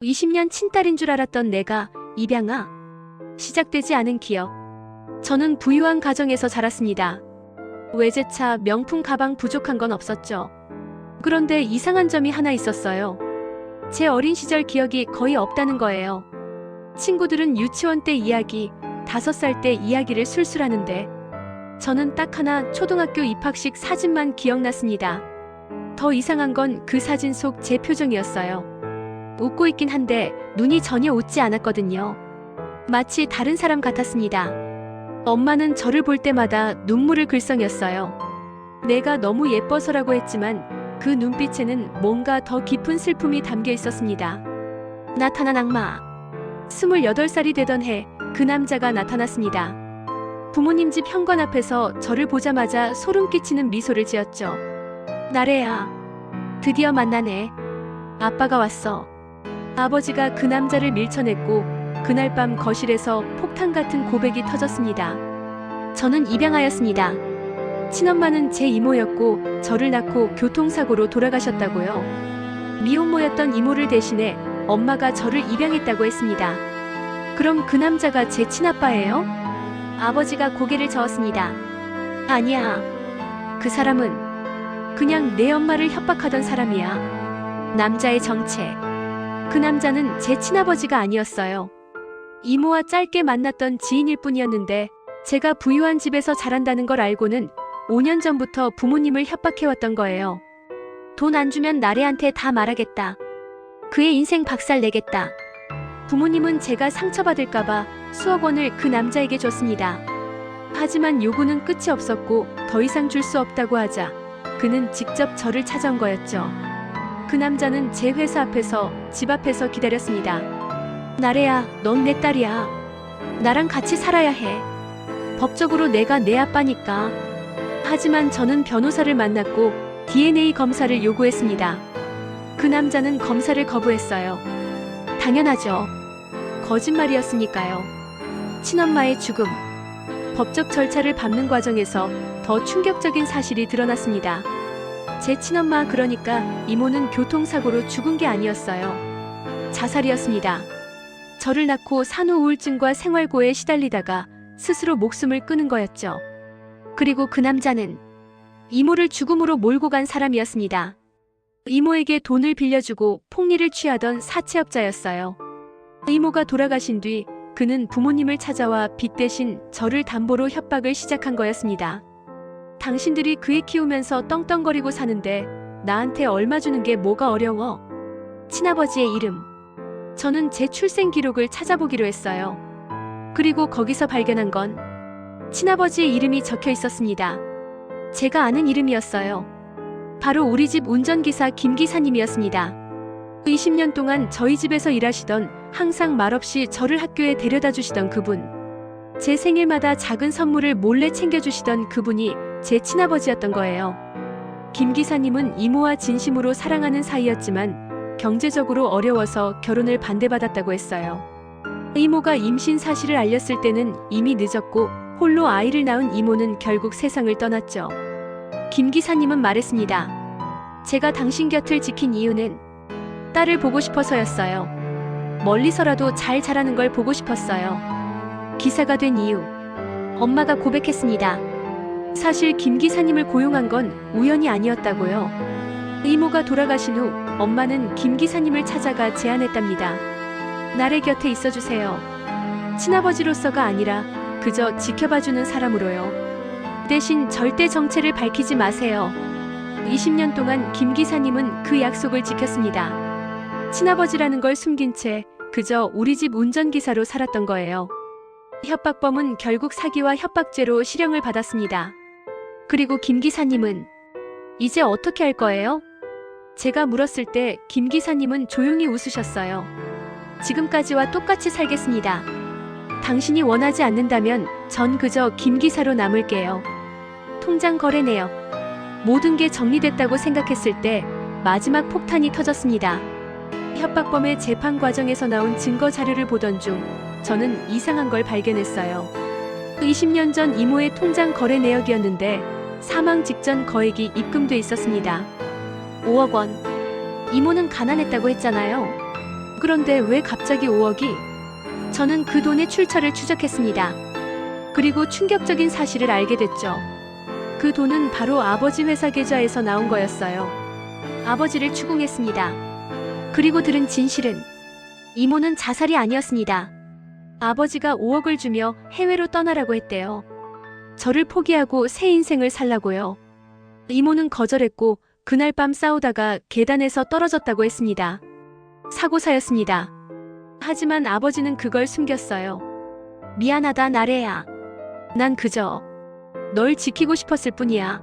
20년 친딸인 줄 알았던 내가 입양아. 시작되지 않은 기억. 저는 부유한 가정에서 자랐습니다. 외제차, 명품 가방 부족한 건 없었죠. 그런데 이상한 점이 하나 있었어요. 제 어린 시절 기억이 거의 없다는 거예요. 친구들은 유치원 때 이야기, 5살 때 이야기를 술술 하는데 저는 딱 하나 초등학교 입학식 사진만 기억났습니다. 더 이상한 건 그 사진 속 제 표정이었어요. 웃고 있긴 한데 눈이 전혀 웃지 않았거든요. 마치 다른 사람 같았습니다. 엄마는 저를 볼 때마다 눈물을 글썽였어요. 내가 너무 예뻐서라고 했지만 그 눈빛에는 뭔가 더 깊은 슬픔이 담겨 있었습니다. 나타난 악마. 28살이 되던 해 그 남자가 나타났습니다. 부모님 집 현관 앞에서 저를 보자마자 소름 끼치는 미소를 지었죠. 나래야, 드디어 만나네. 아빠가 왔어. 아버지가 그 남자를 밀쳐냈고 그날 밤 거실에서 폭탄 같은 고백이 터졌습니다. 저는 입양하였습니다. 친엄마는 제 이모였고 저를 낳고 교통사고로 돌아가셨다고요. 미혼모였던 이모를 대신해 엄마가 저를 입양했다고 했습니다. 그럼 그 남자가 제 친아빠예요? 아버지가 고개를 저었습니다. 아니야. 그 사람은 그냥 내 엄마를 협박하던 사람이야. 남자의 정체. 그 남자는 제 친아버지가 아니었어요. 이모와 짧게 만났던 지인일 뿐이었는데 제가 부유한 집에서 자란다는 걸 알고는 5년 전부터 부모님을 협박해왔던 거예요. 돈 안 주면 나래한테 다 말하겠다. 그의 인생 박살내겠다. 부모님은 제가 상처받을까봐 수억 원을 그 남자에게 줬습니다. 하지만 요구는 끝이 없었고 더 이상 줄 수 없다고 하자 그는 직접 저를 찾아온 거였죠. 그 남자는 제 회사 앞에서 집 앞에서 기다렸습니다. 나래야, 넌 내 딸이야. 나랑 같이 살아야 해. 법적으로 내가 내 아빠니까. 하지만 저는 변호사를 만났고 DNA 검사를 요구했습니다. 그 남자는 검사를 거부했어요. 당연하죠. 거짓말이었으니까요. 친엄마의 죽음. 법적 절차를 밟는 과정에서 더 충격적인 사실이 드러났습니다. 제 친엄마, 그러니까 이모는 교통사고로 죽은 게 아니었어요. 자살이었습니다. 저를 낳고 산후 우울증과 생활고에 시달리다가 스스로 목숨을 끊은 거였죠. 그리고 그 남자는 이모를 죽음으로 몰고 간 사람이었습니다. 이모에게 돈을 빌려주고 폭리를 취하던 사채업자였어요. 이모가 돌아가신 뒤 그는 부모님을 찾아와 빚 대신 저를 담보로 협박을 시작한 거였습니다. 당신들이 그 애 키우면서 떵떵거리고 사는데 나한테 얼마 주는 게 뭐가 어려워? 친아버지의 이름. 저는 제 출생 기록을 찾아보기로 했어요. 그리고 거기서 발견한 건 친아버지의 이름이 적혀 있었습니다. 제가 아는 이름이었어요. 바로 우리 집 운전기사 김 기사님이었습니다. 20년 동안 저희 집에서 일하시던, 항상 말없이 저를 학교에 데려다 주시던 그분. 제 생일마다 작은 선물을 몰래 챙겨주시던 그분이 제 친아버지였던 거예요. 김 기사님은 이모와 진심으로 사랑하는 사이였지만 경제적으로 어려워서 결혼을 반대받았다고 했어요. 이모가 임신 사실을 알렸을 때는 이미 늦었고 홀로 아이를 낳은 이모는 결국 세상을 떠났죠. 김 기사님은 말했습니다. 제가 당신 곁을 지킨 이유는 딸을 보고 싶어서였어요. 멀리서라도 잘 자라는 걸 보고 싶었어요. 기사가 된 이유. 엄마가 고백했습니다. 사실 김 기사님을 고용한 건 우연이 아니었다고요. 이모가 돌아가신 후 엄마는 김 기사님을 찾아가 제안했답니다. 나래 곁에 있어주세요. 친아버지로서가 아니라 그저 지켜봐주는 사람으로요. 대신 절대 정체를 밝히지 마세요. 20년 동안 김 기사님은 그 약속을 지켰습니다. 친아버지라는 걸 숨긴 채 그저 우리 집 운전기사로 살았던 거예요. 협박범은 결국 사기와 협박죄로 실형을 받았습니다. 그리고 김 기사님은 이제 어떻게 할 거예요? 제가 물었을 때 김 기사님은 조용히 웃으셨어요. 지금까지와 똑같이 살겠습니다. 당신이 원하지 않는다면 전 그저 김 기사로 남을게요. 통장 거래 내역. 모든 게 정리됐다고 생각했을 때 마지막 폭탄이 터졌습니다. 협박범의 재판 과정에서 나온 증거 자료를 보던 중 저는 이상한 걸 발견했어요. 20년 전 이모의 통장 거래 내역이었는데 사망 직전 거액이 입금돼 있었습니다. 5억 원. 이모는 가난했다고 했잖아요. 그런데 왜 갑자기 5억이? 저는 그 돈의 출처를 추적했습니다. 그리고 충격적인 사실을 알게 됐죠. 그 돈은 바로 아버지 회사 계좌에서 나온 거였어요. 아버지를 추궁했습니다. 그리고 들은 진실은 이모는 자살이 아니었습니다. 아버지가 5억을 주며 해외로 떠나라고 했대요. 저를 포기하고 새 인생을 살라고요. 이모는 거절했고 그날 밤 싸우다가 계단에서 떨어졌다고 했습니다. 사고사였습니다. 하지만 아버지는 그걸 숨겼어요. 미안하다 나래야. 난 그저 널 지키고 싶었을 뿐이야.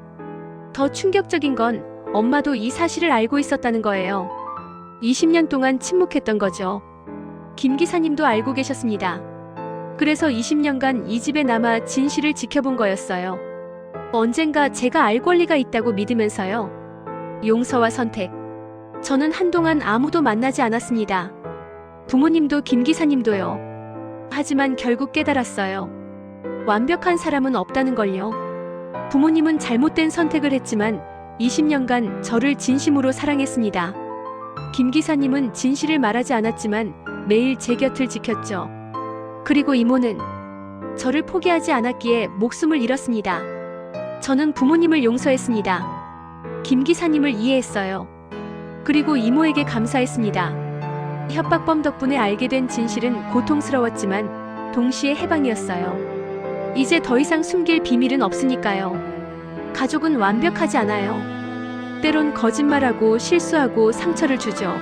더 충격적인 건 엄마도 이 사실을 알고 있었다는 거예요. 20년 동안 침묵했던 거죠. 김 기사님도 알고 계셨습니다. 그래서 20년간 이 집에 남아 진실을 지켜본 거였어요. 언젠가 제가 알 권리가 있다고 믿으면서요. 용서와 선택. 저는 한동안 아무도 만나지 않았습니다. 부모님도 김 기사님도요. 하지만 결국 깨달았어요. 완벽한 사람은 없다는 걸요. 부모님은 잘못된 선택을 했지만 20년간 저를 진심으로 사랑했습니다. 김 기사님은 진실을 말하지 않았지만 매일 제 곁을 지켰죠. 그리고 이모는 저를 포기하지 않았기에 목숨을 잃었습니다. 저는 부모님을 용서했습니다. 김 기사님을 이해했어요. 그리고 이모에게 감사했습니다. 협박범 덕분에 알게 된 진실은 고통스러웠지만 동시에 해방이었어요. 이제 더 이상 숨길 비밀은 없으니까요. 가족은 완벽하지 않아요. 때론 거짓말하고 실수하고 상처를 주죠.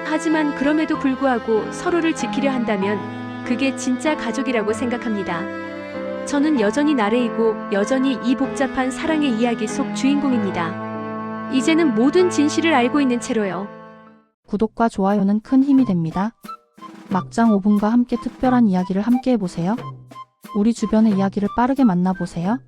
하지만 그럼에도 불구하고 서로를 지키려 한다면 그게 진짜 가족이라고 생각합니다. 저는 여전히 나래이고 여전히 이 복잡한 사랑의 이야기 속 주인공입니다. 이제는 모든 진실을 알고 있는 채로요. 구독과 좋아요는 큰 힘이 됩니다. 막장 5분과 함께 특별한 이야기를 함께 해보세요. 우리 주변의 이야기를 빠르게 만나보세요.